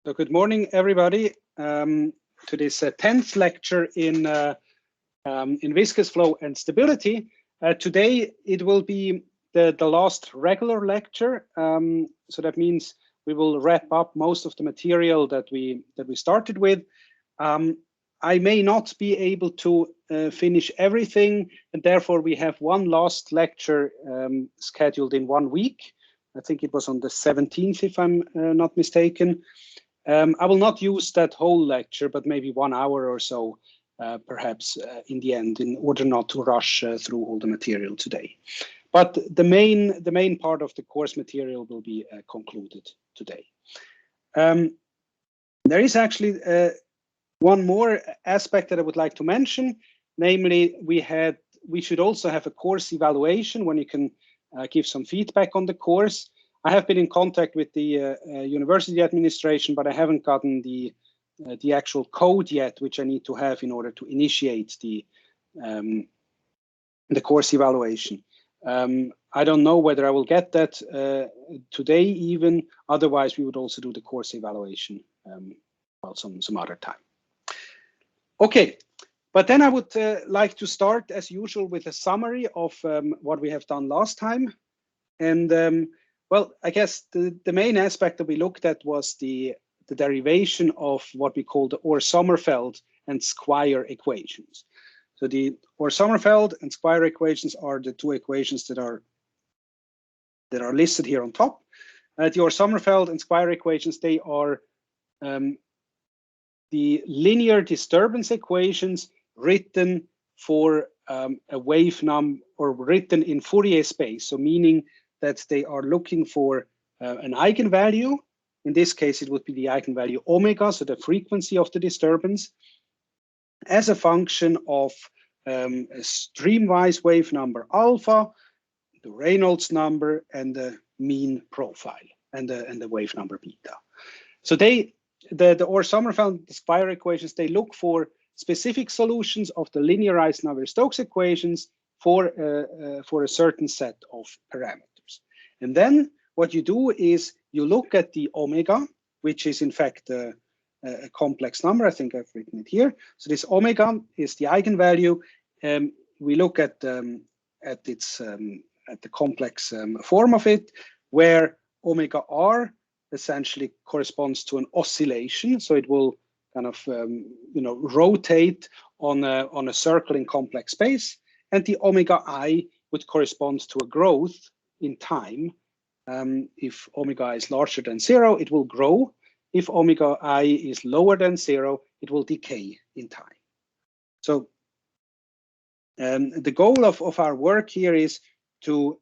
So good morning, everybody, to this 10th lecture in viscous flow and stability. Today it will be the last regular lecture. So that means we will wrap up most of the material that we started with. I may not be able to finish everything, and therefore we have one last lecture scheduled in 1 week. I think it was on the 17th, if I'm not mistaken. I will not use that whole lecture, but maybe 1 hour or so, perhaps in the end, in order not to rush through all the material today. But the main part of the course material will be concluded today. There is actually one more aspect that I would like to mention, namely we should also have a course evaluation when you can give some feedback on the course. I have been in contact with the university administration, but I haven't gotten the actual code yet, which I need to have in order to initiate the course evaluation. I don't know whether I will get that today even. Otherwise, we would also do the course evaluation some other time. Okay, but then I would like to start, as usual, with a summary of what we have done last time. And well, I guess the main aspect that we looked at was the derivation of what we call the Orr-Sommerfeld and Squire equations. So the Orr-Sommerfeld and Squire equations are the two equations that are listed here on top. The Orr-Sommerfeld and Squire equations, they are the linear disturbance equations written for a wave number, or written in Fourier space, so meaning that they are looking for an eigenvalue. In this case, it would be the eigenvalue omega, so the frequency of the disturbance, as a function of a streamwise wave number alpha, the Reynolds number, and the mean profile, and the wave number beta. So the Orr-Sommerfeld and the Squire equations, they look for specific solutions of the linearized Navier-Stokes equations for a certain set of parameters. And then what you do is you look at the omega, which is in fact a complex number. I think I've written it here. So this omega is the eigenvalue. We look at the complex form of it, where omega r essentially corresponds to an oscillation. So it will kind of rotate on a circle in complex space, and the omega I would correspond to a growth in time. If omega is larger than 0, it will grow. If omega I is lower than 0, it will decay in time. So the goal of our work here is to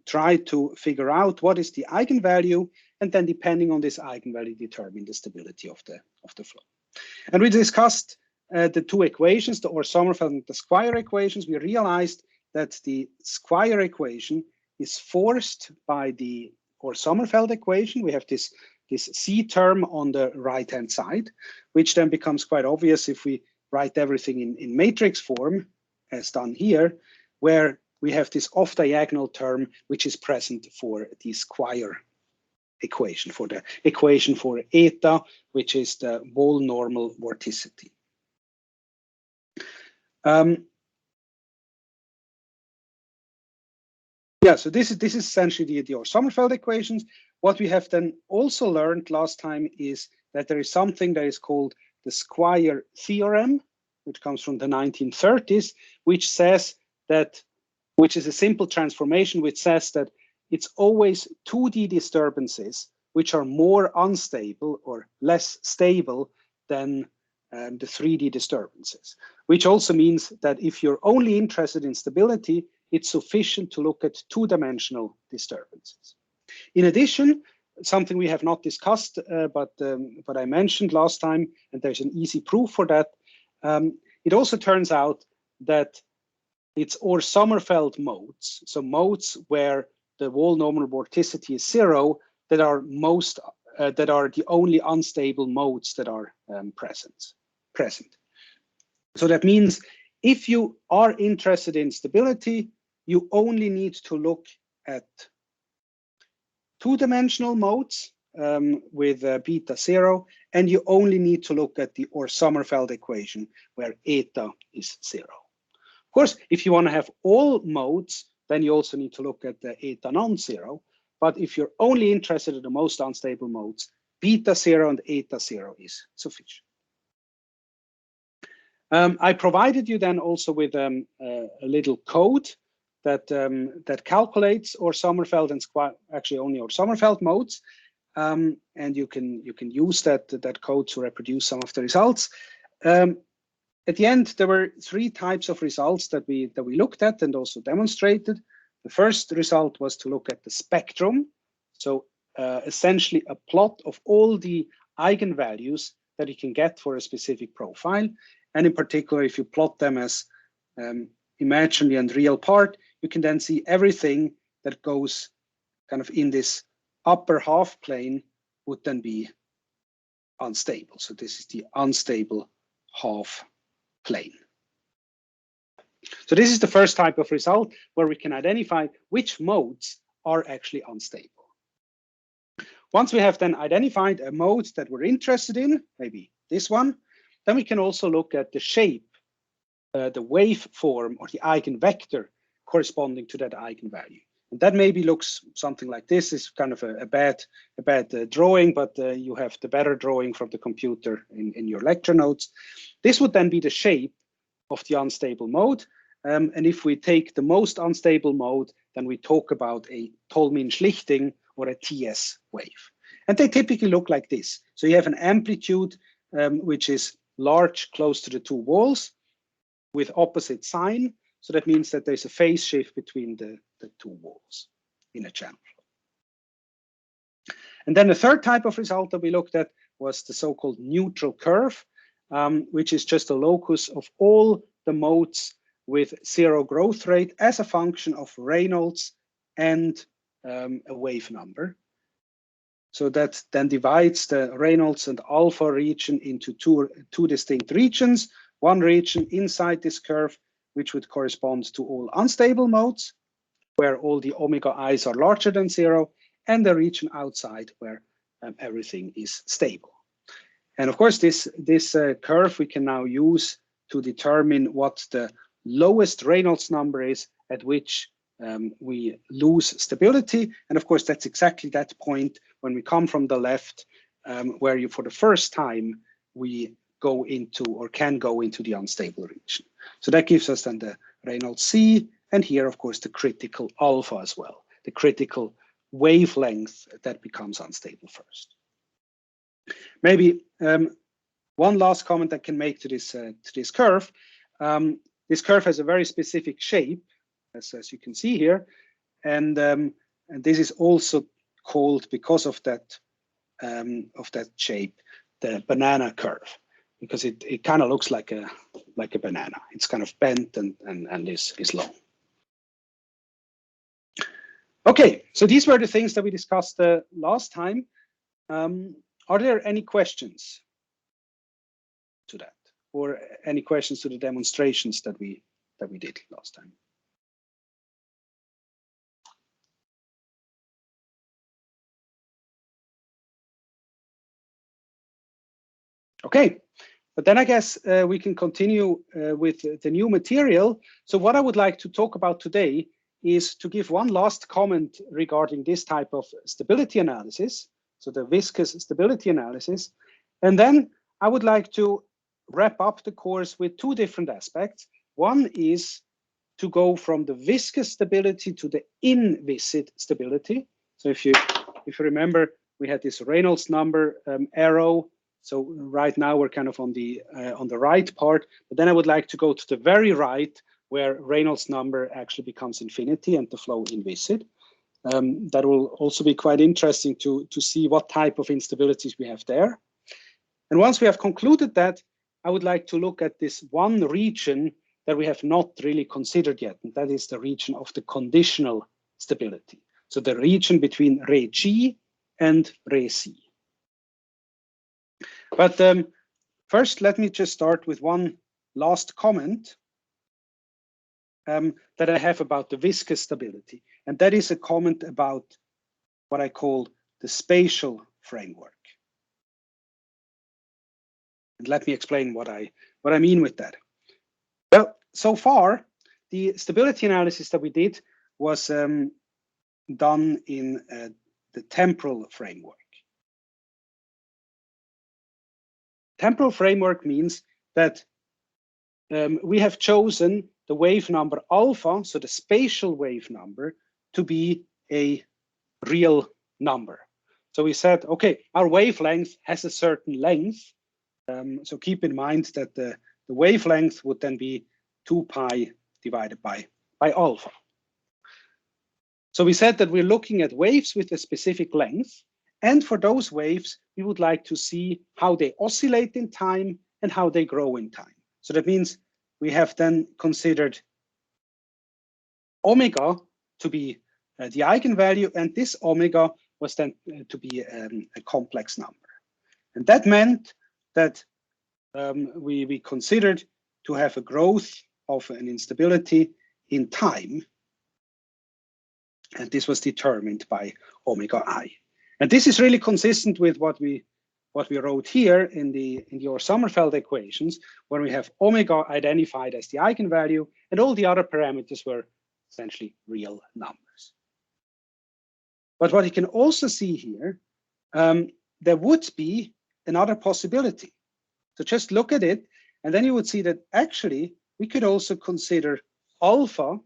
try to figure out what is the eigenvalue, and then depending on this eigenvalue, determine the stability of the flow. And we discussed the two equations, the Orr-Sommerfeld and the Squire equations. We realized that the Squire equation is forced by the Orr-Sommerfeld equation. We have this C term on the right-hand side, which then becomes quite obvious if we write everything in matrix form, as done here, where we have this off-diagonal term, which is present for the Squire equation, for the equation for eta, which is the wall normal vorticity. Yeah, so this is essentially the Orr-Sommerfeld equations. What we have then also learned last time is that there is something that is called the Squire theorem, which comes from the 1930s, which is a simple transformation which says that it's always 2D disturbances which are more unstable or less stable than the 3D disturbances, which also means that if you're only interested in stability, it's sufficient to look at two-dimensional disturbances. In addition, something we have not discussed, but I mentioned last time, and there's an easy proof for that, it also turns out that it's Orr-Sommerfeld modes, so modes where the wall normal vorticity is 0, that are the only unstable modes that are present. So that means if you are interested in stability, you only need to look at two-dimensional modes, with beta 0, and you only need to look at the Sommerfeld equation where eta is 0. Of course, if you want to have all modes, then you also need to look at the eta non-zero. But if you're only interested in the most unstable modes, beta 0 and eta 0 is sufficient. I provided you then also with a little code that calculates Sommerfeld and actually only Sommerfeld modes, and you can use that code to reproduce some of the results. At the end, there were 3 types of results that we looked at and also demonstrated. The first result was to look at the spectrum, so essentially a plot of all the eigenvalues that you can get for a specific profile. And in particular, if you plot them as imaginary and real part, you can then see everything that goes kind of in this upper half plane would then be unstable. So this is the unstable half plane. So this is the first type of result where we can identify which modes are actually unstable. Once we have then identified a mode that we're interested in, maybe this one, then we can also look at the shape, the waveform or the eigenvector corresponding to that eigenvalue. And that maybe looks something like this. It's kind of a bad drawing, but you have the better drawing from the computer in your lecture notes. This would then be the shape of the unstable mode. And if we take the most unstable mode, then we talk about a Tolmin-Schlichting or a TS wave. And they typically look like this. So you have an amplitude which is large close to the 2 walls with opposite sign. So that means that there's a phase shift between the 2 walls in a channel flow. And then the third type of result that we looked at was the so-called neutral curve, which is just a locus of all the modes with 0 growth rate as a function of Reynolds and a wave number. So that then divides the Reynolds and alpha region into two distinct regions. One region inside this curve, which would correspond to all unstable modes, where all the omega i's are larger than 0, and the region outside where everything is stable. And of course, this curve we can now use to determine what the lowest Reynolds number is at which we lose stability. And of course, that's exactly that point when we come from the left, where you, for the first time, we go into or can go into the unstable region. So that gives us then the Reynolds C, and here, of course, the critical alpha as well, the critical wavelength that becomes unstable first. Maybe one last comment I can make to this curve. This curve has a very specific shape, as you can see here, and this is also called, because of that shape, the banana curve, because it kind of looks like a banana. It's kind of bent and is long. Okay, so these were the things that we discussed last time. Are there any questions to that, or any questions to the demonstrations that we did last time? Okay, but then I guess we can continue with the new material. So what I would like to talk about today is to give one last comment regarding this type of stability analysis, so the viscous stability analysis. And then I would like to wrap up the course with 2 different aspects. One is to go from the viscous stability to the inviscid stability. So if you remember, we had this Reynolds number arrow. So right now we're kind of on the right part, but then I would like to go to the very right, where Reynolds number actually becomes infinity and the flow inviscid. That will also be quite interesting to see what type of instabilities we have there. And once we have concluded that, I would like to look at this one region that we have not really considered yet, and that is the region of the conditional stability. So the region between Re G and Re C. But first, let me just start with one last comment that I have about the viscous stability. And that is a comment about what I call the spatial framework. And let me explain what I mean with that. Well, so far, the stability analysis that we did was done in the temporal framework. Temporal framework means that we have chosen the wave number alpha, so the spatial wave number, to be a real number. So we said, okay, our wavelength has a certain length. So keep in mind that the wavelength would then be 2 pi divided by alpha. So we said that we're looking at waves with a specific length. And for those waves, we would like to see how they oscillate in time and how they grow in time. So that means we have then considered omega to be the eigenvalue, and this omega was then to be a complex number. And that meant that we considered to have a growth of an instability in time. And this was determined by omega I. And this is really consistent with what we wrote here in your Sommerfeld equations, where we have omega identified as the eigenvalue, and all the other parameters were essentially real numbers. But what you can also see here, there would be another possibility. So just look at it, and then you would see that actually we could also consider alpha,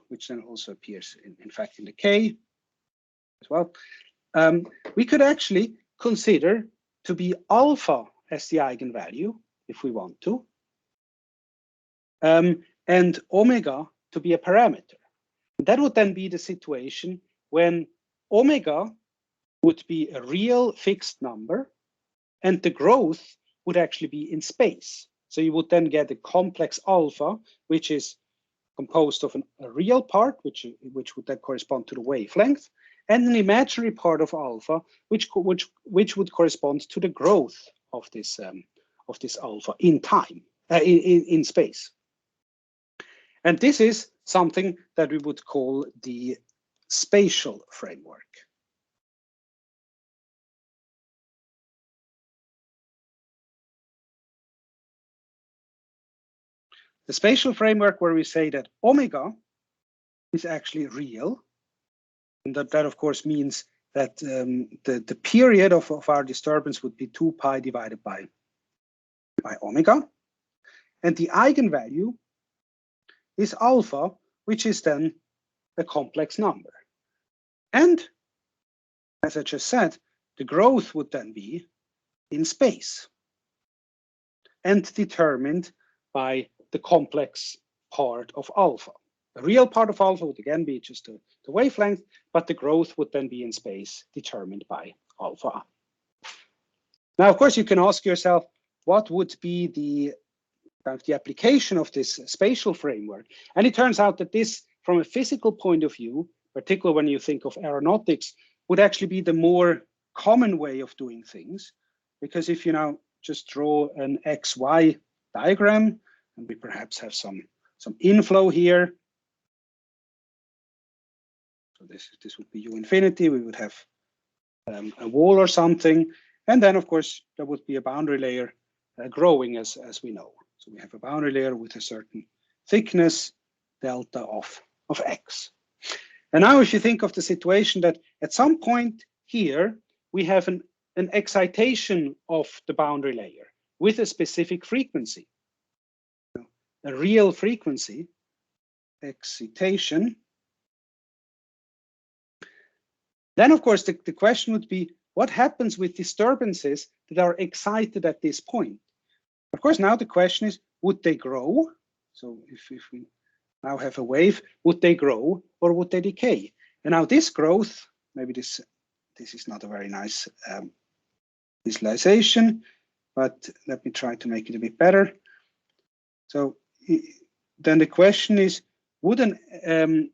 which then also appears in fact in the K as well. We could actually consider to be alpha as the eigenvalue, if we want to, and omega to be a parameter. That would then be the situation when omega would be a real fixed number, and the growth would actually be in space. So you would then get a complex alpha, which is composed of a real part, which would then correspond to the wavelength, and an imaginary part of alpha, which would correspond to the growth of this alpha in time, in space. And this is something that we would call the spatial framework. The spatial framework, where we say that omega is actually real, and that of course means that the period of our disturbance would be 2 pi divided by omega, and the eigenvalue is alpha, which is then a complex number. And as I just said, the growth would then be in space and determined by the complex part of alpha. The real part of alpha would again be just the wavelength, but the growth would then be in space determined by alpha. Now, of course, you can ask yourself, what would be the application of this spatial framework? And it turns out that this, from a physical point of view, particularly when you think of aeronautics, would actually be the more common way of doing things. Because if you now just draw an XY diagram, and we perhaps have some inflow here. So this would be U infinity. We would have a wall or something. And then, of course, there would be a boundary layer growing as we know. So we have a boundary layer with a certain thickness, delta of X. And now if you think of the situation that at some point here, we have an excitation of the boundary layer with a specific frequency, a real frequency, excitation. Then, of course, the question would be, what happens with disturbances that are excited at this point? Of course, now the question is, would they grow? So if we now have a wave, would they grow or would they decay? And now this growth, maybe this is not a very nice visualization, but let me try to make it a bit better. So then the question is, would a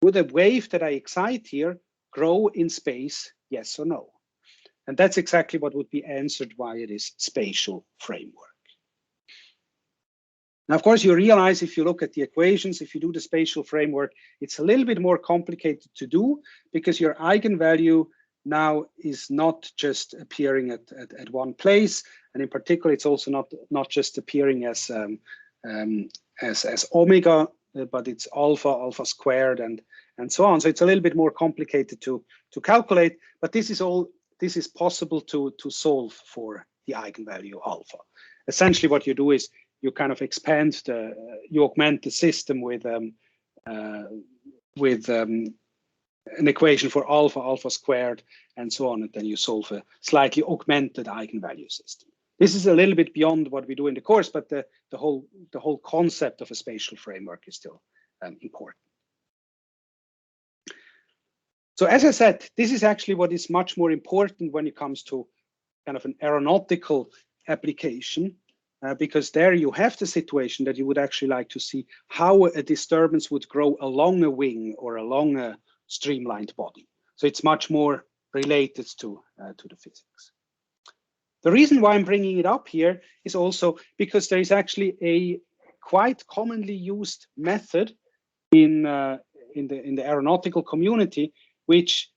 wave that I excite here grow in space, yes or no? And that's exactly what would be answered via this spatial framework. Now, of course, you realize if you look at the equations, if you do the spatial framework, it's a little bit more complicated to do because your eigenvalue now is not just appearing at one place, and in particular, it's also not just appearing as omega, but it's alpha squared, and so on. So it's a little bit more complicated to calculate, but this is possible to solve for the eigenvalue alpha. Essentially, what you do is you kind of you augment the system with an equation for alpha squared, and so on, and then you solve a slightly augmented eigenvalue system. This is a little bit beyond what we do in the course, but the whole concept of a spatial framework is still important. So as I said, this is actually what is much more important when it comes to kind of an aeronautical application, because there you have the situation that you would actually like to see how a disturbance would grow along a wing or along a streamlined body. So it's much more related to the physics. The reason why I'm bringing it up here is also because there is actually a quite commonly used method in the aeronautical community, which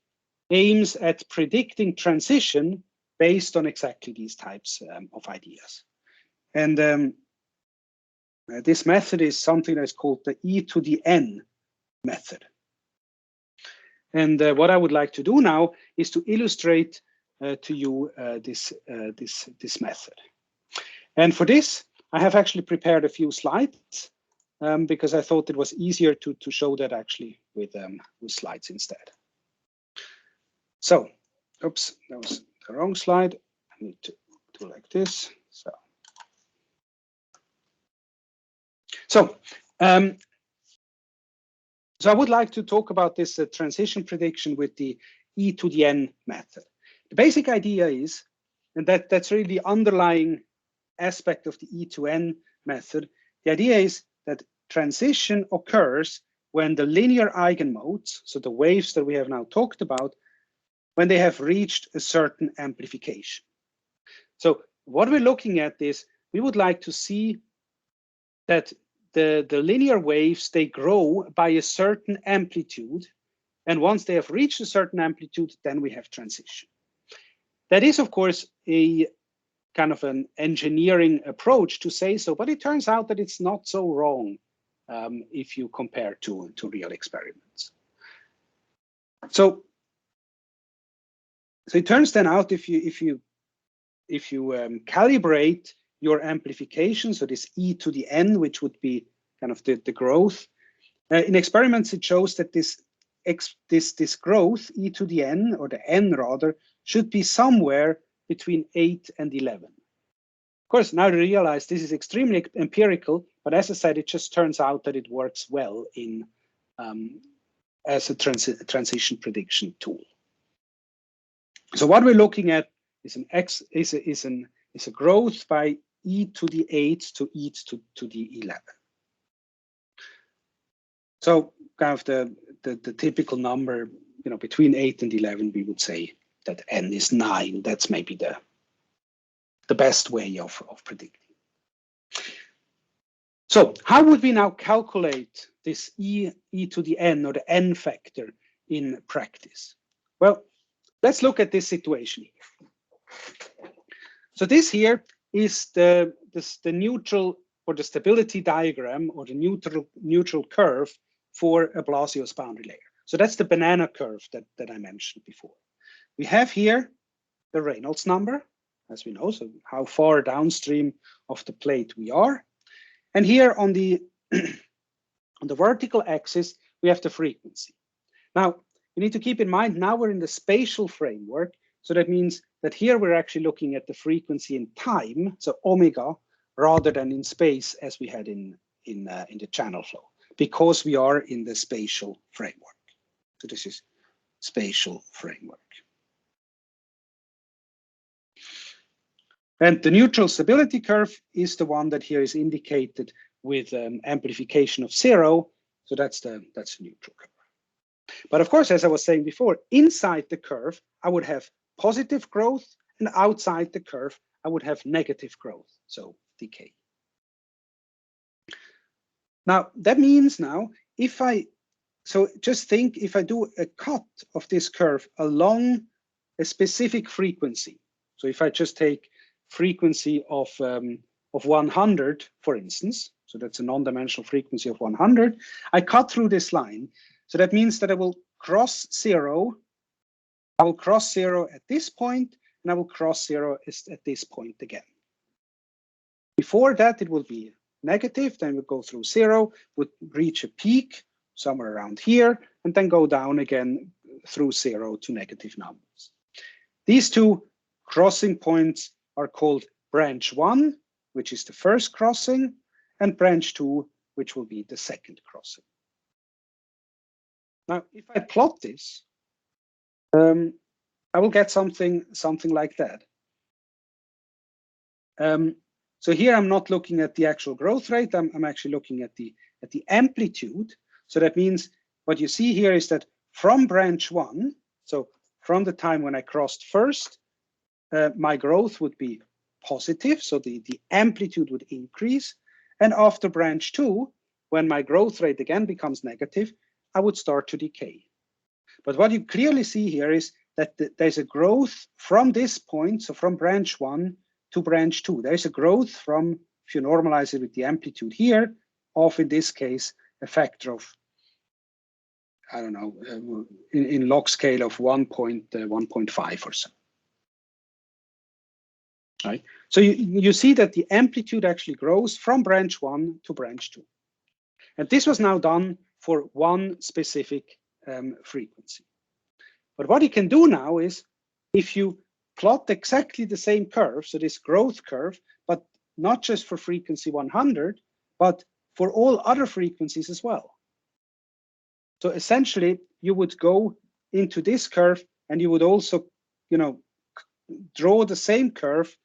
aims at predicting transition based on exactly these types of ideas. And this method is something that's called the E to the N method. And what I would like to do now is to illustrate to you this method. And for this, I have actually prepared a few slides because I thought it was easier to show that actually with slides instead. So, oops, that was the wrong slide. I need to do like this. So I would like to talk about this transition prediction with the E to the N method. The basic idea is, and that's really the underlying aspect of the E to N method, the idea is that transition occurs when the linear eigenmodes, so the waves that we have now talked about, when they have reached a certain amplification. So what we're looking at is, we would like to see that the linear waves, they grow by a certain amplitude, and once they have reached a certain amplitude, then we have transition. That is, of course, a kind of an engineering approach to say so, but it turns out that it's not so wrong if you compare to real experiments. So it turns then out if you calibrate your amplification, so this E to the N, which would be kind of the growth, in experiments it shows that this growth, E to the N, or the N rather, should be somewhere between 8 and 11. Of course, now I realize this is extremely empirical, but as I said, it just turns out that it works well in as a transition prediction tool. So what we're looking at is a growth by E to the 8 to E to the 11. So kind of the typical number, between 8 and 11, we would say that N is 9. That's maybe the best way of predicting. So how would we now calculate this E to the N, or the N factor, in practice? Well, let's look at this situation here. So this here is the neutral, or the stability diagram, or the neutral curve for a Blasius boundary layer. So that's the banana curve that I mentioned before. We have here the Reynolds number, as we know, so how far downstream of the plate we are. And here on the on the vertical axis, we have the frequency. Now, you need to keep in mind, now we're in the spatial framework. So that means that here we're actually looking at the frequency in time, so omega, rather than in space as we had in the channel flow, because we are in the spatial framework. So this is spatial framework. And the neutral stability curve is the one that here is indicated with amplification of 0. So that's the neutral curve. But of course, as I was saying before, inside the curve, I would have positive growth, and outside the curve, I would have negative growth, so decay. Now, that means now, so just think, if I do a cut of this curve along a specific frequency. So if I just take frequency of 100, for instance, so that's a non-dimensional frequency of 100, I cut through this line. So that means that I will cross zero. I will cross zero at this point, and I will cross zero at this point again. Before that, it will be negative, then we'll go through zero, would reach a peak somewhere around here, and then go down again through zero to negative numbers. These two crossing points are called branch 1, which is the first crossing, and branch 2, which will be the second crossing. Now, if I plot this, I will get something like that. So here I'm not looking at the actual growth rate. I'm actually looking at the amplitude. So that means what you see here is that from branch 1, so from the time when I crossed first, my growth would be positive. So the amplitude would increase. And after branch 2, when my growth rate again becomes negative, I would start to decay. But what you clearly see here is that there's a growth from this point, so from branch 1 to branch 2. There's a growth from, if you normalize it with the amplitude here, of, in this case, a factor of, I don't know, in log scale of 1.5 or so. Right? So you see that the amplitude actually grows from branch 1 to branch 2. And this was now done for one specific frequency. But what you can do now is, if you plot exactly the same curve, so this growth curve, but not just for frequency 100, but for all other frequencies as well. So essentially, you would go into this curve, and you would also, draw the same curve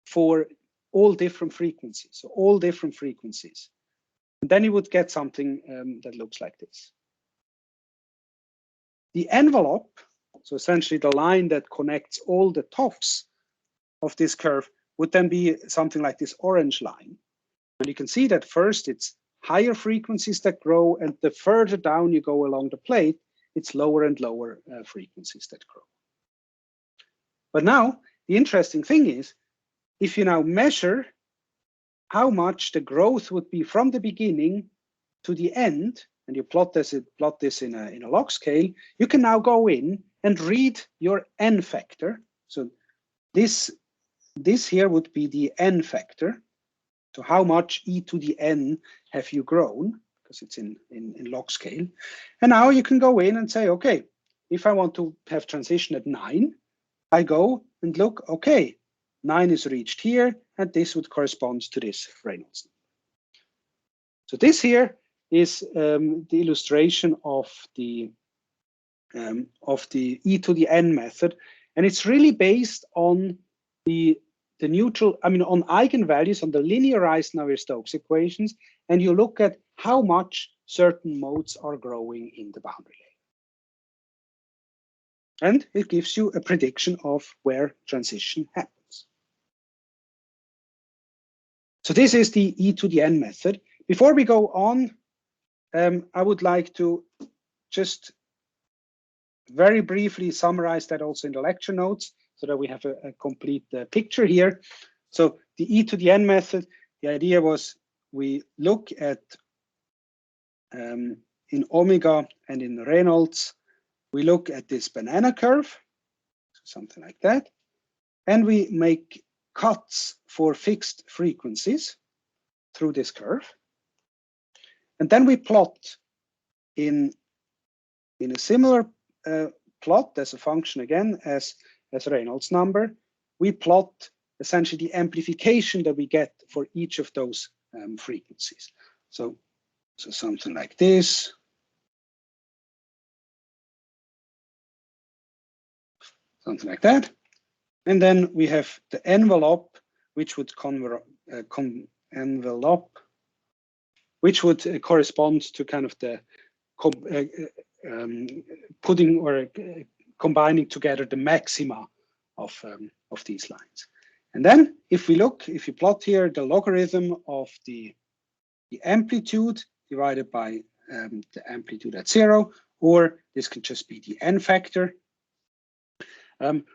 for all different frequencies. So all different frequencies. And then you would get something that looks like this. The envelope, so essentially the line that connects all the tops of this curve, would then be something like this orange line. And you can see that first it's higher frequencies that grow, and the further down you go along the plate, it's lower and lower frequencies that grow. But now, the interesting thing is, if you now measure how much the growth would be from the beginning to the end, and you plot this in a log scale, you can now go in and read your n factor. So this here would be the n factor. So how much e to the n have you grown? Because it's in log scale. And now you can go in and say, okay, if I want to have transition at 9, I go and look, okay, 9 is reached here, and this would correspond to this Reynolds. So this here is the illustration of the e to the n method, and it's really based on the neutral, on eigenvalues, on the linearized Navier-Stokes equations, and you look at how much certain modes are growing in the boundary layer. And it gives you a prediction of where transition happens. So this is the e to the n method. Before we go on, I would like to just very briefly summarize that also in the lecture notes, so that we have a complete picture here. So the e to the n method, the idea was we look at, in omega and in Reynolds, we look at this banana curve, something like that, and we make cuts for fixed frequencies through this curve. And then we plot in a similar plot as a function again as Reynolds number, we plot essentially the amplification that we get for each of those frequencies. So something like this. Something like that. And then we have the envelope, which would which would correspond to kind of the putting or combining together the maxima of these lines. And then if you plot here the logarithm of the amplitude divided by the amplitude at 0, or this can just be the n factor.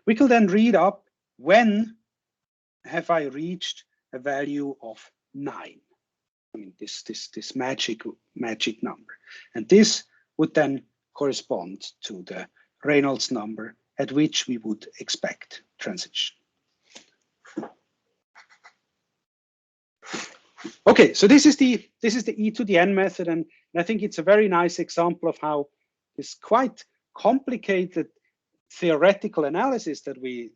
We can then read up when have I reached a value of 9. I mean, this magic number. And this would then correspond to the Reynolds number at which we would expect transition. Okay, so this is the e to the n method, and I think it's a very nice example of how this quite complicated theoretical analysis that we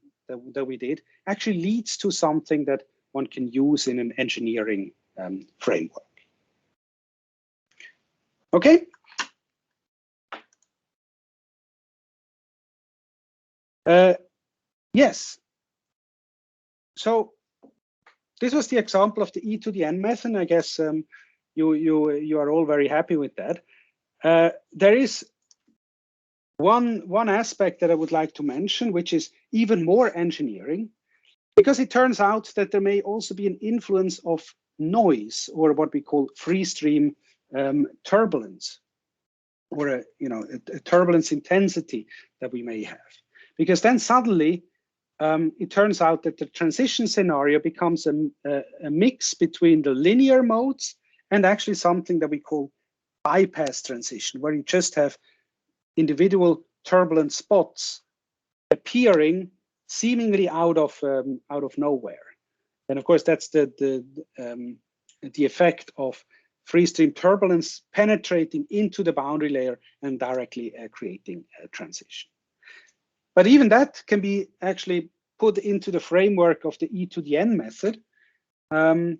did actually leads to something that one can use in an engineering framework. Okay. Yes. So this was the example of the e to the n method. I guess you are all very happy with that. There is one aspect that I would like to mention, which is even more engineering, because it turns out that there may also be an influence of noise, or what we call free stream turbulence, or a turbulence intensity that we may have, because then suddenly it turns out that the transition scenario becomes a mix between the linear modes and actually something that we call bypass transition, where you just have individual turbulent spots appearing seemingly out of nowhere. And of course, that's the effect of free stream turbulence penetrating into the boundary layer and directly creating a transition. But even that can be actually put into the framework of the e to the n method. And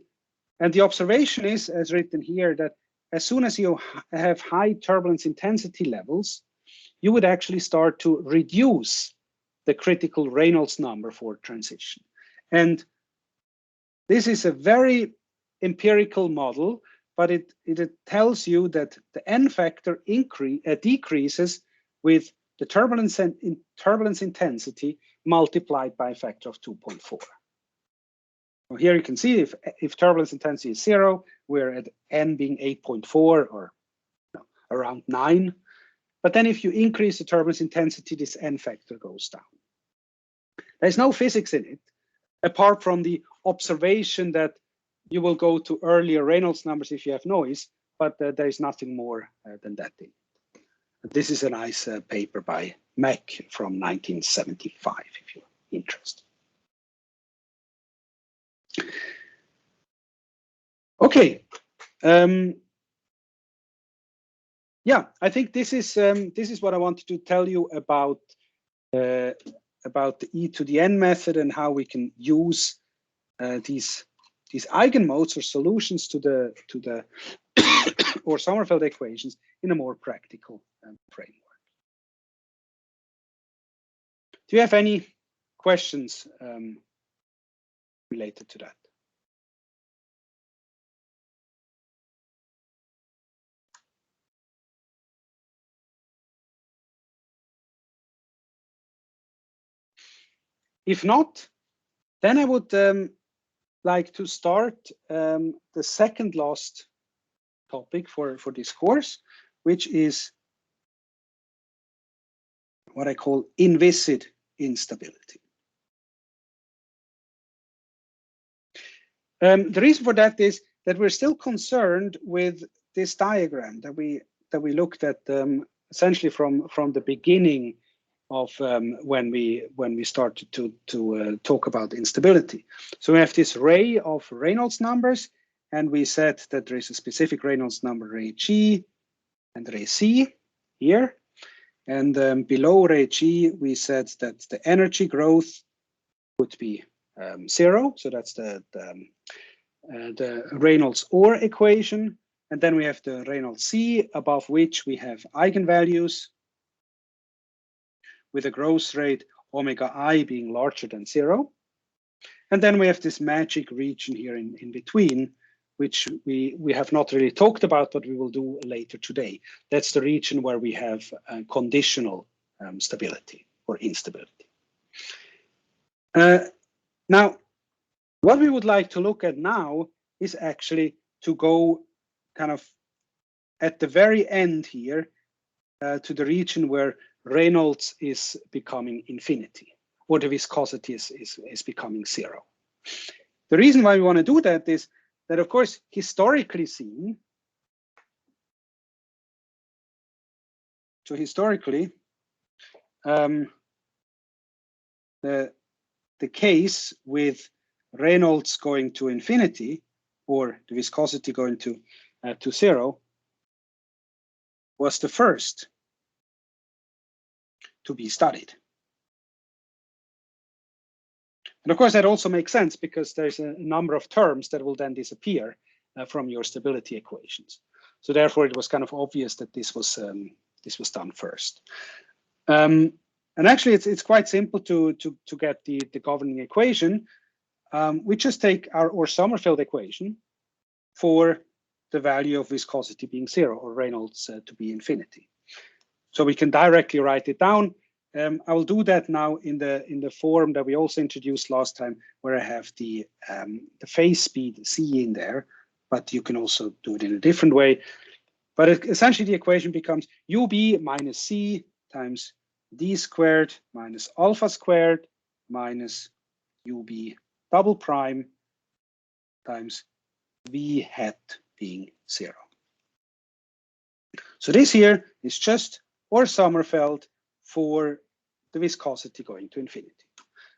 the observation is, as written here, that as soon as you have high turbulence intensity levels, you would actually start to reduce the critical Reynolds number for transition. And this is a very empirical model, but it tells you that the n factor decreases with the turbulence intensity multiplied by a factor of 2.4. Well, here you can see if turbulence intensity is 0, we're at n being 8.4 or around 9. But then if you increase the turbulence intensity, this n factor goes down. There's no physics in it, apart from the observation that you will go to earlier Reynolds numbers if you have noise, but there is nothing more than that in it. This is a nice paper by Mack from 1975, if you're interested. Okay. Yeah, I think this is what I wanted to tell you about the e to the n method and how we can use these eigenmodes or solutions to the or Sommerfeld equations in a more practical framework. Do you have any questions related to that? If not, then I would like to start the second last topic for this course, which is what I call inviscid instability. The reason for that is that we're still concerned with this diagram that we looked at essentially from the beginning of when we started to talk about instability. So we have this array of Reynolds numbers, and we said that there is a specific Reynolds number, ray G and ray C here. And below ray G, we said that the energy growth would be 0. So that's the Reynolds OR equation. And then we have the Reynolds C, above which we have eigenvalues with a growth rate omega I being larger than 0. And then we have this magic region here in between, which we have not really talked about, but we will do later today. That's the region where we have conditional stability or instability. Now, what we would like to look at now is actually to go kind of at the very end here to the region where Reynolds is becoming infinity. or the viscosity is becoming zero. The reason why we want to do that is that, of course, historically seen, so historically, the case with Reynolds going to infinity or the viscosity going to zero was the first to be studied. And of course, that also makes sense because there's a number of terms that will then disappear from your stability equations. So therefore, it was kind of obvious that this was done first. And actually, it's quite simple to get the governing equation. We just take our Sommerfeld equation for the value of viscosity being zero or Reynolds to be infinity. So we can directly write it down. I will do that now in the form that we also introduced last time, where I have the phase speed c in there, but you can also do it in a different way. But essentially, the equation becomes ub minus c times d squared minus alpha squared minus ub double prime times v hat being zero. So this here is just or Sommerfeld for the viscosity going to infinity.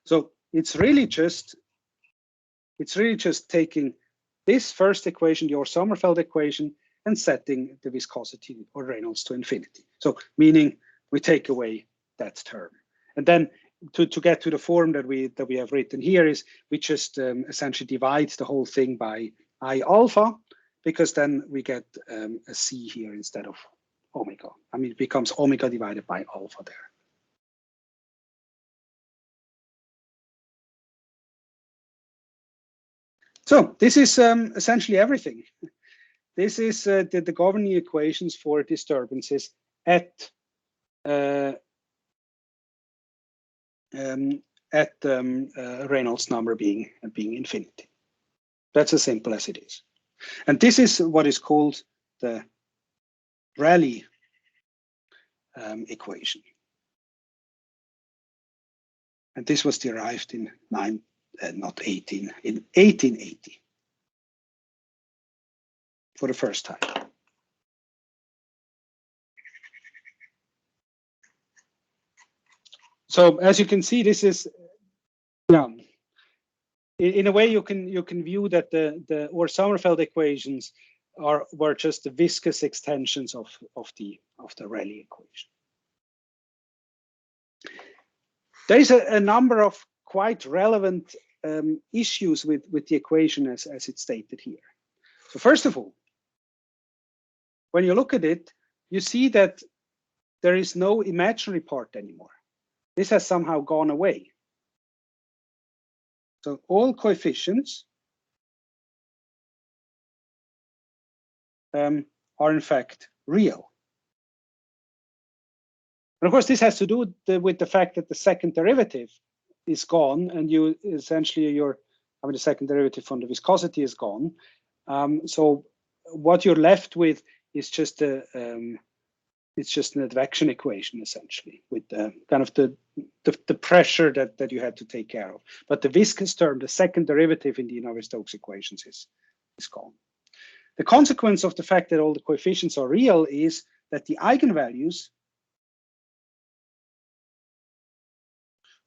So it's really just taking this first equation, the Sommerfeld equation, and setting the viscosity or Reynolds to infinity. So meaning we take away that term. And then to get to the form that we have written here is we just essentially divide the whole thing by I alpha, because then we get a c here instead of omega. I mean, it becomes omega divided by alpha there. So this is essentially everything. This is the governing equations for disturbances at Reynolds number being infinity. That's as simple as it is. And this is what is called the Rayleigh equation. And this was derived in 1880 for the first time. So as you can see, this is, in a way you can view that the Sommerfeld equations were just the viscous extensions of the Rayleigh equation. There is a number of quite relevant issues with the equation as it's stated here. So first of all, when you look at it, you see that there is no imaginary part anymore. This has somehow gone away. So all coefficients are in fact real. And of course, this has to do with the fact that the second derivative is gone, and you essentially the second derivative from the viscosity is gone. So what you're left with is just it's just an advection equation essentially, with kind of the pressure that you had to take care of. But the viscous term, the second derivative in the Navier-Stokes equations is gone. The consequence of the fact that all the coefficients are real is that the eigenvalues,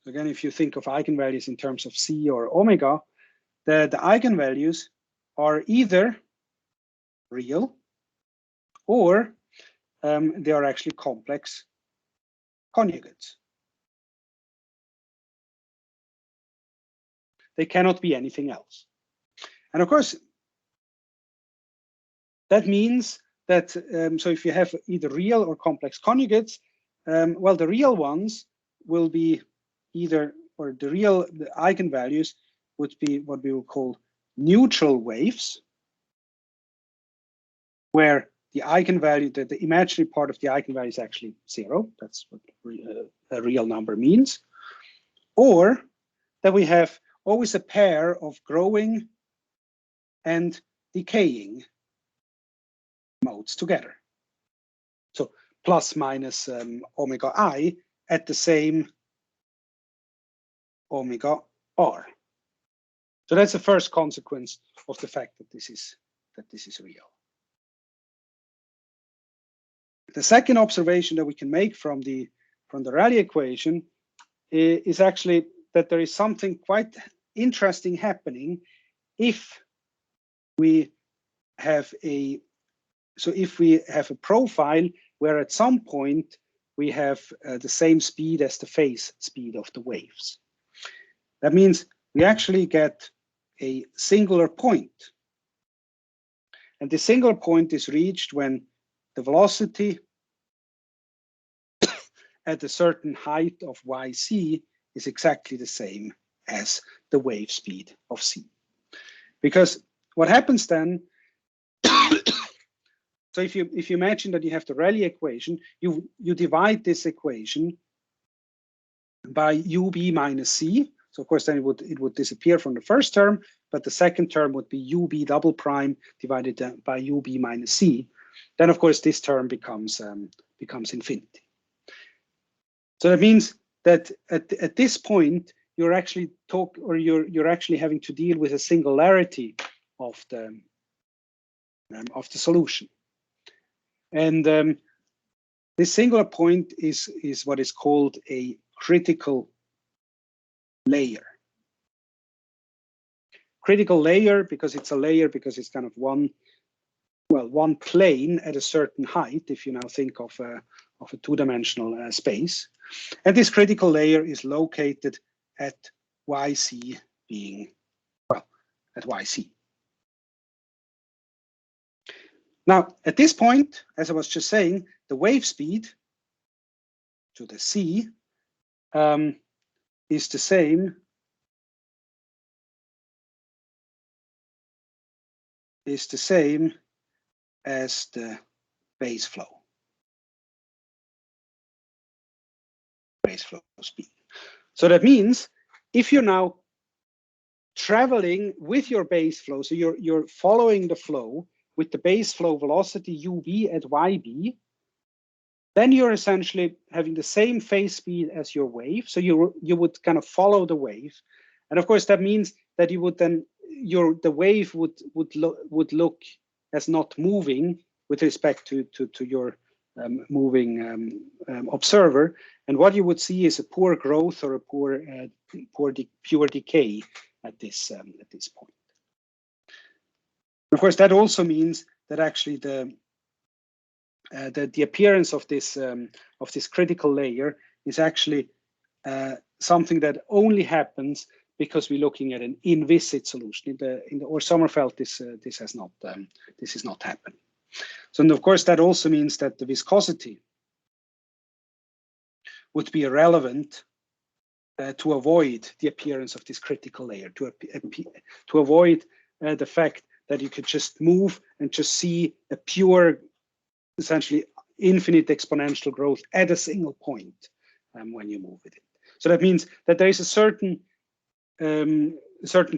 again, if you think of eigenvalues in terms of c or omega, the eigenvalues are either real or they are actually complex conjugates. They cannot be anything else. And of course, that means that, so if you have either real or complex conjugates, well, the real ones will be either, or the eigenvalues would be what we will call neutral waves, where the eigenvalue, the imaginary part of the eigenvalue is actually zero. That's what a real number means. Or that we have always a pair of growing and decaying modes together. So plus minus omega I at the same omega r. So that's the first consequence of the fact that this is real. The second observation that we can make from the Rayleigh equation is actually that there is something quite interesting happening if we have a profile where at some point we have the same speed as the phase speed of the waves. That means we actually get a singular point. And the singular point is reached when the velocity at a certain height of yc is exactly the same as the wave speed of c. Because what happens then, so if you imagine that you have the Rayleigh equation, you divide this equation by ub minus c. So of course then it would disappear from the first term, but the second term would be ub double prime divided by ub minus c. Then of course this term becomes infinity. So that means that at this point you're actually you're actually having to deal with a singularity of the solution. And this singular point is what is called a critical layer. Critical layer because it's a layer because it's kind of one plane at a certain height, if you now think of a two-dimensional space. And this critical layer is located at yc being, at yc. Now, at this point, as I was just saying, the wave speed to the c is the same as the base flow speed. So that means if you're now traveling with your base flow, so you're following the flow with the base flow velocity ub at yb, then you're essentially having the same phase speed as your wave. So you would kind of follow the wave, and of course that means that you would then the wave would look as not moving with respect to your moving observer, and what you would see is a poor growth or a pure decay at this point. Of course, that also means that actually the appearance of this critical layer is actually something that only happens because we're looking at an inviscid solution. In the Sommerfeld, this is not happening. So, and of course, that also means that the viscosity would be irrelevant to avoid the appearance of this critical layer, to avoid the fact that you could just move and just see a pure, essentially infinite exponential growth at a single point when you move with it. So that means that there is a certain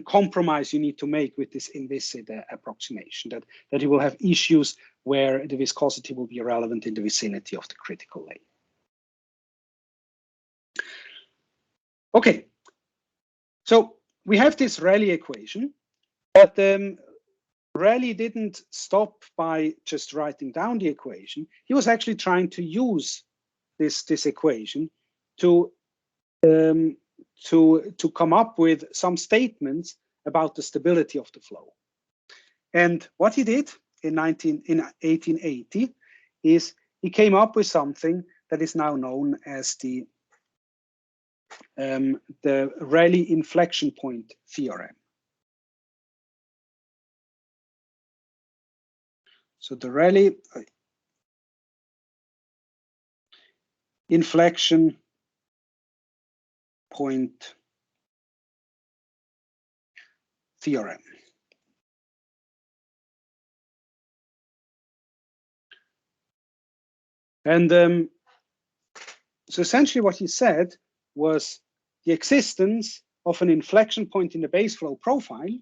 compromise you need to make with this inviscid approximation, that you will have issues where the viscosity will be irrelevant in the vicinity of the critical layer. Okay, so we have this Rayleigh equation, but Rayleigh didn't stop by just writing down the equation. He was actually trying to use this equation to come up with some statements about the stability of the flow. And what he did in 1880 is he came up with something that is now known as the Rayleigh inflection point theorem. So the Rayleigh inflection point theorem. And so essentially what he said was the existence of an inflection point in the base flow profile,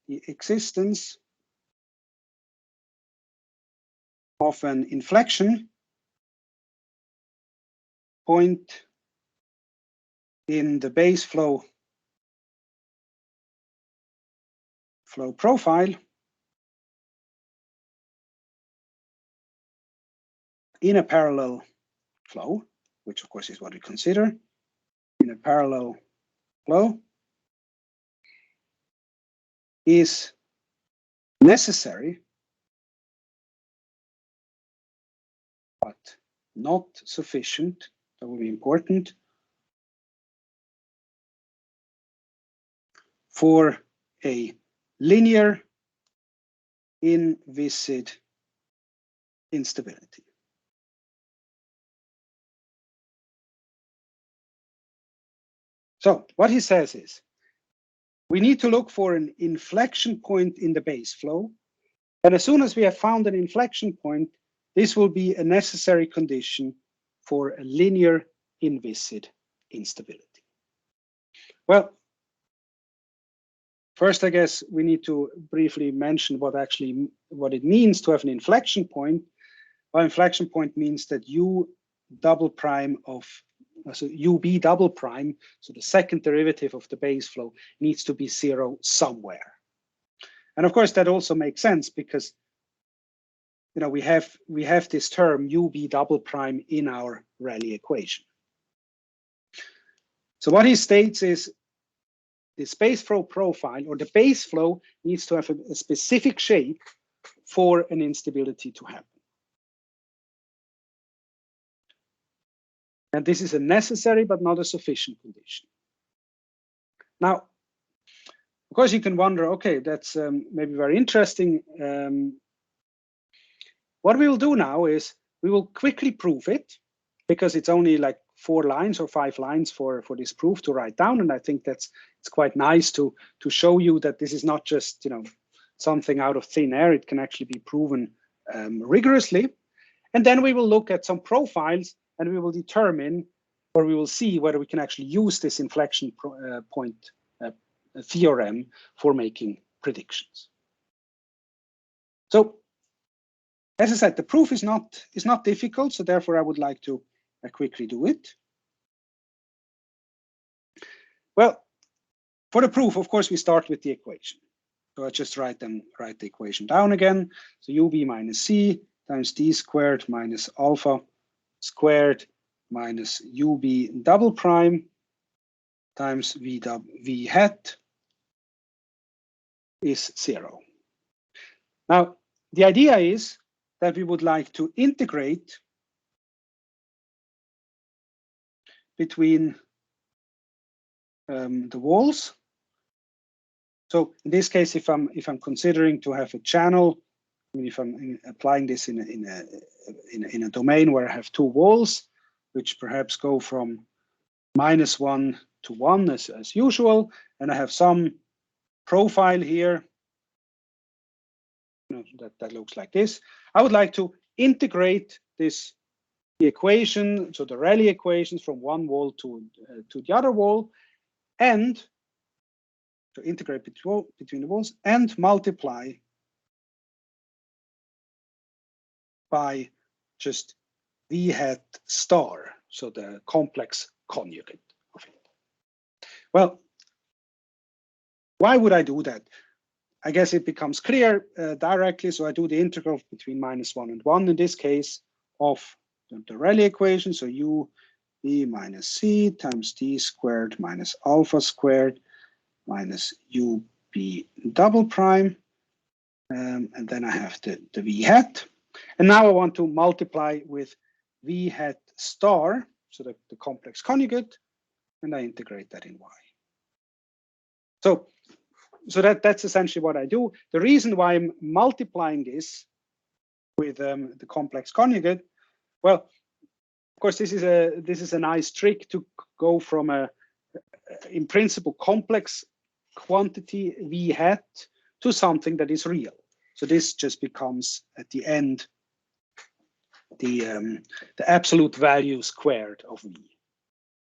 the existence of an inflection point in the base flow profile in a parallel flow, which of course is what we consider in a parallel flow, is necessary but not sufficient. That will be important for a linear inviscid instability. So what he says is, we need to look for an inflection point in the base flow. And as soon as we have found an inflection point, this will be a necessary condition for a linear inviscid instability. Well, first, I guess we need to briefly mention what it means to have an inflection point. Well, inflection point means that U double prime of, so UB double prime, so the second derivative of the base flow, needs to be zero somewhere. And of course, that also makes sense because we have this term UB double prime in our Rayleigh equation. So what he states is the base flow profile, or the base flow, needs to have a specific shape for an instability to happen. And this is a necessary but not a sufficient condition. Now, of course, you can wonder, okay, that's maybe very interesting. What we will do now is we will quickly prove it, because it's only like 4 lines or 5 lines for this proof to write down. And I think it's quite nice to show you that this is not just something out of thin air. It can actually be proven rigorously. And then we will look at some profiles and we will determine, or we will see whether we can actually use this inflection point theorem for making predictions. So, as I said, the proof is not difficult, so therefore I would like to quickly do it. Well, for the proof, of course, we start with the equation. So I just write the equation down again. So UB minus C times D squared minus alpha squared minus UB double prime times V hat is 0. Now, the idea is that we would like to integrate between the walls. So in this case, if I'm considering to have a channel, I mean, if I'm applying this in a domain where I have 2 walls, which perhaps go from -1 to 1 as usual, and I have some profile here, that looks like this. I would like to integrate the equation, so the Rayleigh equations, from one wall to the other wall, and to integrate between the walls and multiply by just V hat star, so the complex conjugate of it. Well, why would I do that? I guess it becomes clear directly. So I do the integral between -1 and 1 in this case of the Rayleigh equation. So U B minus C times D squared minus alpha squared minus UB double prime. And then I have the V hat. And now I want to multiply with V hat star, so the complex conjugate, and I integrate that in Y. So that's essentially what I do. The reason why I'm multiplying this with the complex conjugate, well, of course, this is a nice trick to go from in principle, complex quantity V hat to something that is real. So this just becomes at the end the absolute value squared of V,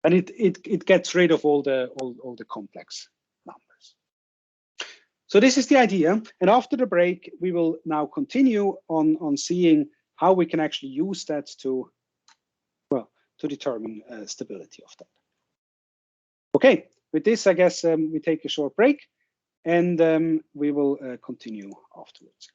and it gets rid of all the complex numbers. So this is the idea, and after the break, we will now continue on seeing how we can actually use that to determine stability of that. Okay, with this, I guess we take a short break, and we will continue afterwards.